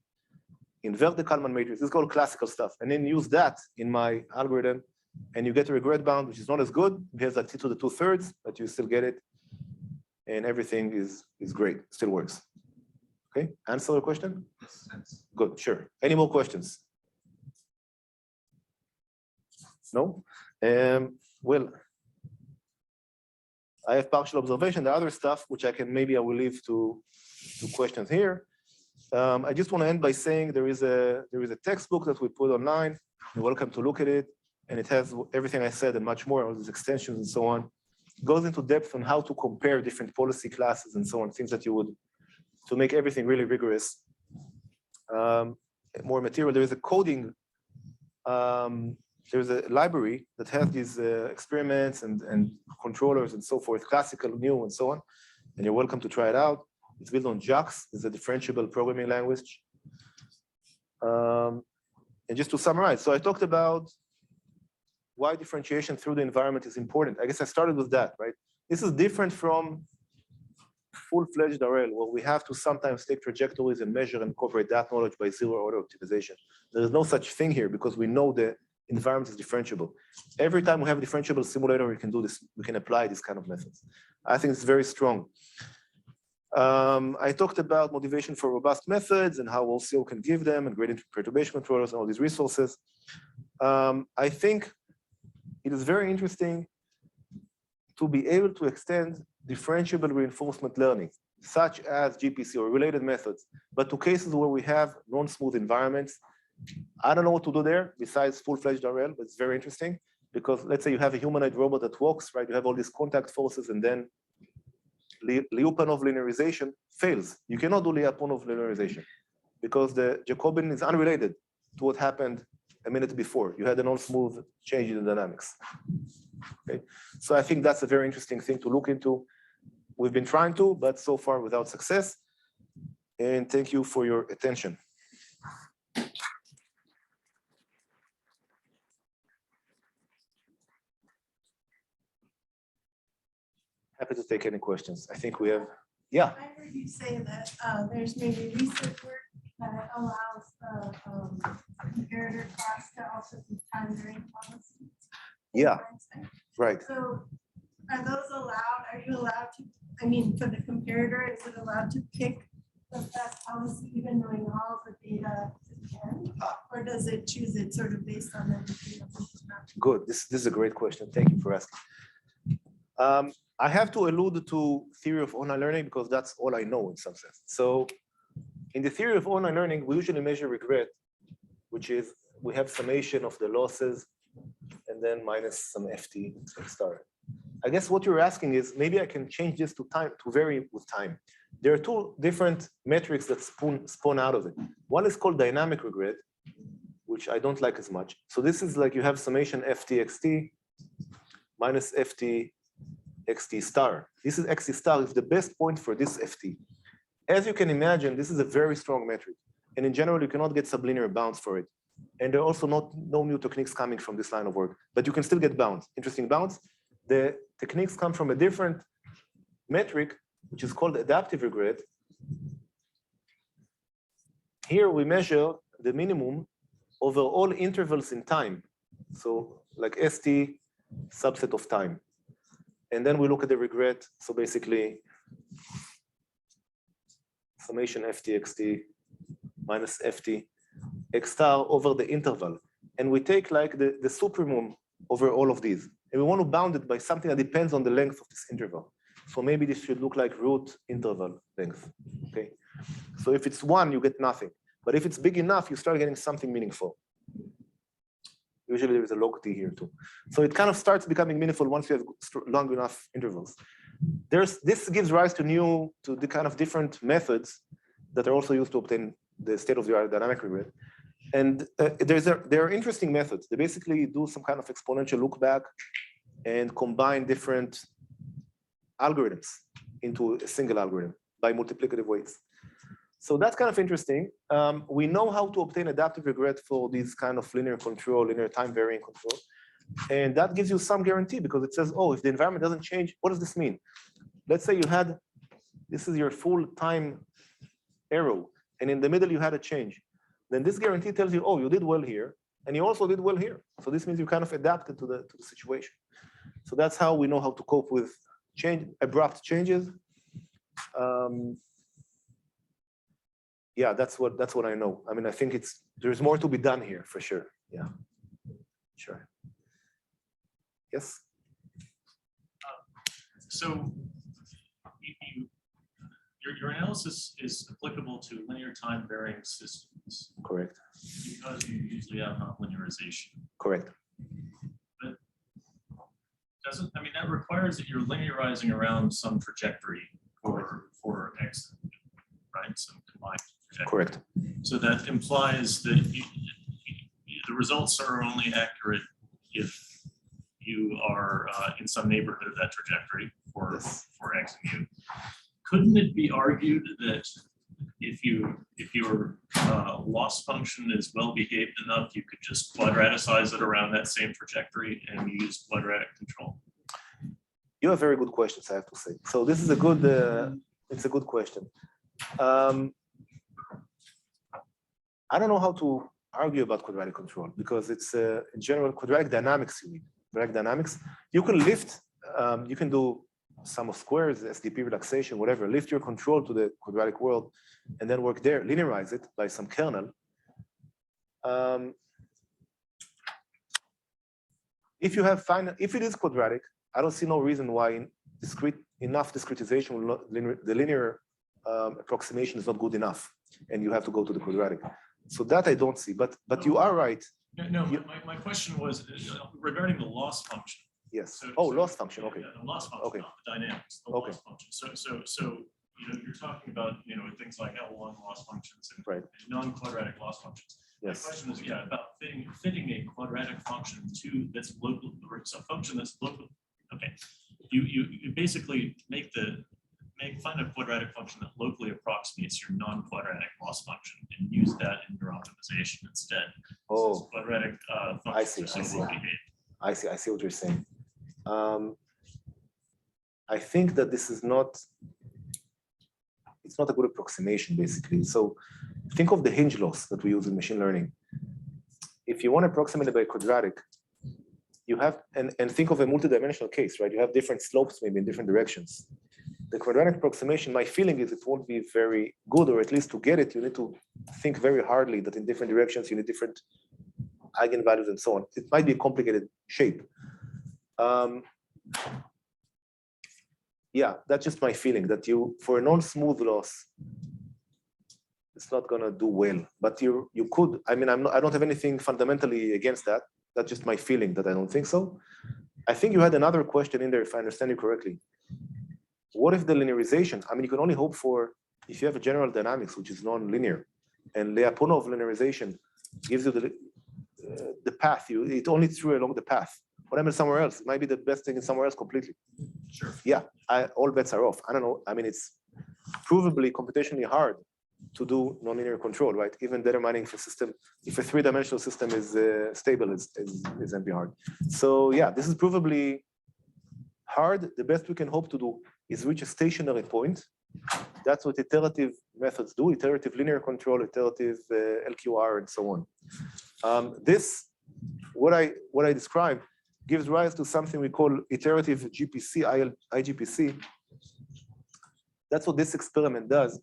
invert the Kalman matrix. This is called classical stuff, and then use that in my algorithm, and you get a regret bound, which is not as good. It has like t to the 2/3, but you still get it, and everything is great. Still works. Okay, answer the question? Yes. Good, sure. Any more questions? No? Well, I have partial observation. The other stuff, which maybe I will leave to questions here. I just want to end by saying there is a textbook that we put online. You're welcome to look at it, and it has everything I said and much more, all these extensions and so on. It goes into depth on how to compare different policy classes and so on, things that you would, to make everything really rigorous. More material. There is a coding. There's a library that has these experiments and controllers and so forth, classical, new, and so on. And you're welcome to try it out. It's built on JAX. It's a differentiable programming language. And just to summarize, so I talked about why differentiation through the environment is important. I guess I started with that, right? This is different from full-fledged RL, where we have to sometimes take trajectories and measure and incorporate that knowledge by zero-order optimization. There is no such thing here because we know the environment is differentiable. Every time we have a differentiable simulator, we can do this. We can apply these kind of methods. I think it's very strong. I talked about motivation for robust methods and how OCO can give them, and gradient perturbation controllers and all these resources. I think it is very interesting to be able to extend differentiable reinforcement learning, such as GPC or related methods, but to cases where we have non-smooth environments. I don't know what to do there besides full-fledged RL, but it's very interesting because let's say you have a humanoid robot that walks, right? You have all these contact forces, and then Lyapunov linearization fails. You cannot do Lyapunov linearization because the Jacobian is unrelated to what happened a minute before. You had a non-smooth change in the dynamics. Okay, so I think that's a very interesting thing to look into. We've been trying to, but so far without success. And thank you for your attention. Happy to take any questions. I think we have, yeah. I heard you say that there's maybe research work that allows the comparator class to also do time varying policies. Yeah, right. So are those allowed? Are you allowed to, I mean, for the comparator, is it allowed to pick the best policy even knowing all the data it can? Or does it choose it sort of based on everything else? Good. This is a great question. Thank you for asking. I have to allude to theory of online learning because that's all I know in some sense. So in the theory of online learning, we usually measure regret, which is we have summation of the losses and then minus some FT star. I guess what you're asking is, maybe I can change this to time, to vary with time. There are two different metrics that spawn out of it. One is called dynamic regret, which I don't like as much. So this is like you have summation ft(xt) minus ft(xt star). This is xt star is the best point for this ft. As you can imagine, this is a very strong metric. And in general, you cannot get sublinear bounds for it. And there are also no new techniques coming from this line of work, but you can still get bounds, interesting bounds. The techniques come from a different metric, which is called adaptive regret. Here we measure the minimum over all intervals in time. So like ST subset of time. And then we look at the regret. So basically, summation ft(xt) minus ft x star over the interval. And we take like the supremum over all of these. And we want to bound it by something that depends on the length of this interval. So maybe this should look like root interval length, okay? So if it's 1, you get nothing. But if it's big enough, you start getting something meaningful. Usually there's a log t here too. So it kind of starts becoming meaningful once you have long enough intervals. This gives rise to the kind of different methods that are also used to obtain the state-of-the-art dynamic regret. And there are interesting methods. They basically do some kind of exponential look back and combine different algorithms into a single algorithm by multiplicative weights. So that's kind of interesting. We know how to obtain adaptive regret for these kind of linear control, linear time varying control. And that gives you some guarantee because it says, oh, if the environment doesn't change, what does this mean? Let's say you had, this is your full time arrow, and in the middle you had a change. Then this guarantee tells you, oh, you did well here, and you also did well here. So this means you kind of adapted to the situation. So that's how we know how to cope with abrupt changes. Yeah, that's what I know. I mean, I think there's more to be done here for sure. Yeah, sure. Yes. So your analysis is applicable to linear time varying systems. Correct. Because you usually have non-linearization. Correct. But that requires that you're linearizing around some trajectory for x, right? Some combined trajectory. Correct. So that implies that the results are only accurate if you are in some neighborhood of that trajectory for x and u. Couldn't it be argued that if your loss function is well behaved enough, you could just quadraticize it around that same trajectory and use quadratic control? You have very good questions, I have to say. So this is a good, it's a good question. I don't know how to argue about quadratic control because it's in general quadratic dynamics. You need quadratic dynamics. You can lift, you can do sum of squares, SDP relaxation, whatever. Lift your control to the quadratic world, and then work there. Linearize it by some kernel. If you have if it is quadratic, I don't see no reason why enough discretization will not, the linear approximation is not good enough, and you have to go to the quadratic. So that I don't see, but you are right. No, my question was regarding the loss function. Yes. So, loss function. Okay. Yeah, the loss function, okay. not the dynamics. The loss function. So you're talking about things like L1 loss functions and non-quadratic loss functions. Yes. The question is about fitting a quadratic function to that's local, or it's a function that's local. Okay. You basically find a quadratic function that locally approximates your non-quadratic loss function and use that in your optimization instead. Oh, so quadratic functions are so well behaved. I see what you're saying. I think that this is it's not a good approximation, basically. So think of the hinge loss that we use in machine learning. If you want to approximate it by quadratic, you have, and think of a multidimensional case, right? You have different slopes, maybe in different directions. The quadratic approximation, my feeling is it won't be very good, or at least to get it, you need to think very hardly that in different directions, you need different eigenvalues and so on. It might be a complicated shape. Yeah, that's just my feeling that for a non-smooth loss, it's not gonna do well. But you could. I mean, I don't have anything fundamentally against that. That's just my feeling that I don't think so. I think you had another question in there, if I understand you correctly. What if the linearization, I mean, you can only hope for, if you have a general dynamics, which is non-linear, and Lyapunov linearization gives you the path, it only threw along the path. What happens somewhere else? It might be the best thing in somewhere else completely. Sure. Yeah, all bets are off. I don't know. I mean, it's provably computationally hard to do nonlinear control, right? Even determining if a system, if a three-dimensional system is stable is NP hard. So yeah, this is provably hard. The best we can hope to do is reach a stationary point. That's what iterative methods do, iterative linear control, iterative LQR, and so on. This, what I described, gives rise to something we call iterative GPC, IGPC. That's what this experiment does.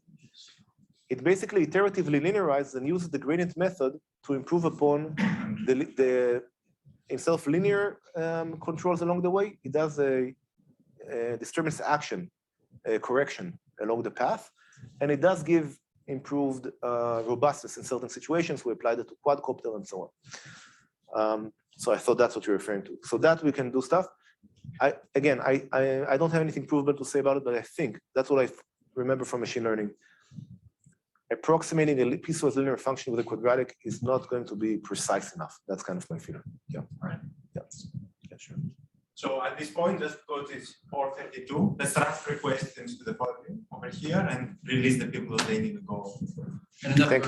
It basically iteratively linearizes and uses the gradient method to improve upon the instead of linear controls along the way, it does a disturbance action correction along the path, and it does give improved robustness in certain situations. We applied it to quadcopter and so on. So I thought that's what you're referring to. So that we can do stuff. I don't have anything provable to say about it, but I think that's what I remember from machine learning. Approximating a piecewise linear function with a quadratic is not going to be precise enough. That's kind of my feeling. Yeah. Right. Yeah. Yeah, sure. So at this point, just go to 4:32. Let's transfer questions to the podium over here and release the people that they need to go. Thank you. Thank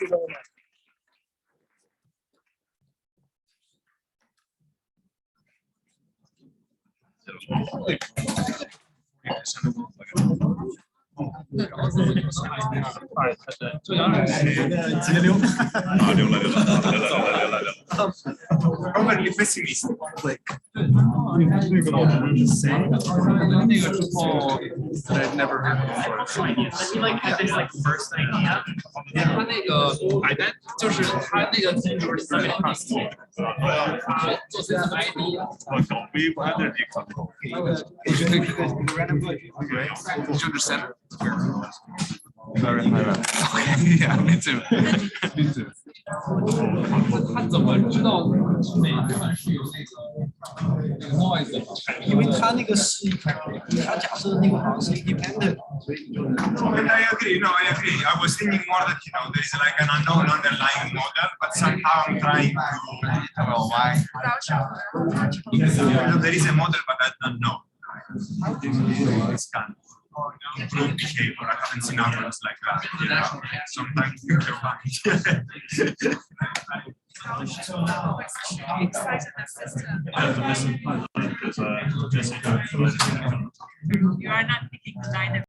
you very much. Probably pessimistic. I've never heard before. He like had this like first idea. 他那个海单就是他那个就是三维方式，他做成 ID。We energy control. Did you understand? Very high level. Okay, yeah, me too. Me too. 他怎么知道哪段是有那个 noise 的？因为他那个是他假设那个好像是 independent， 所以就。I agree. No, I agree. I was thinking more that there is like an unknown underlying model, but somehow I'm trying to know why. There is a model, but I don't know. This can improve behavior. I haven't seen outcomes like that. Sometimes you You are not picking the dynamic.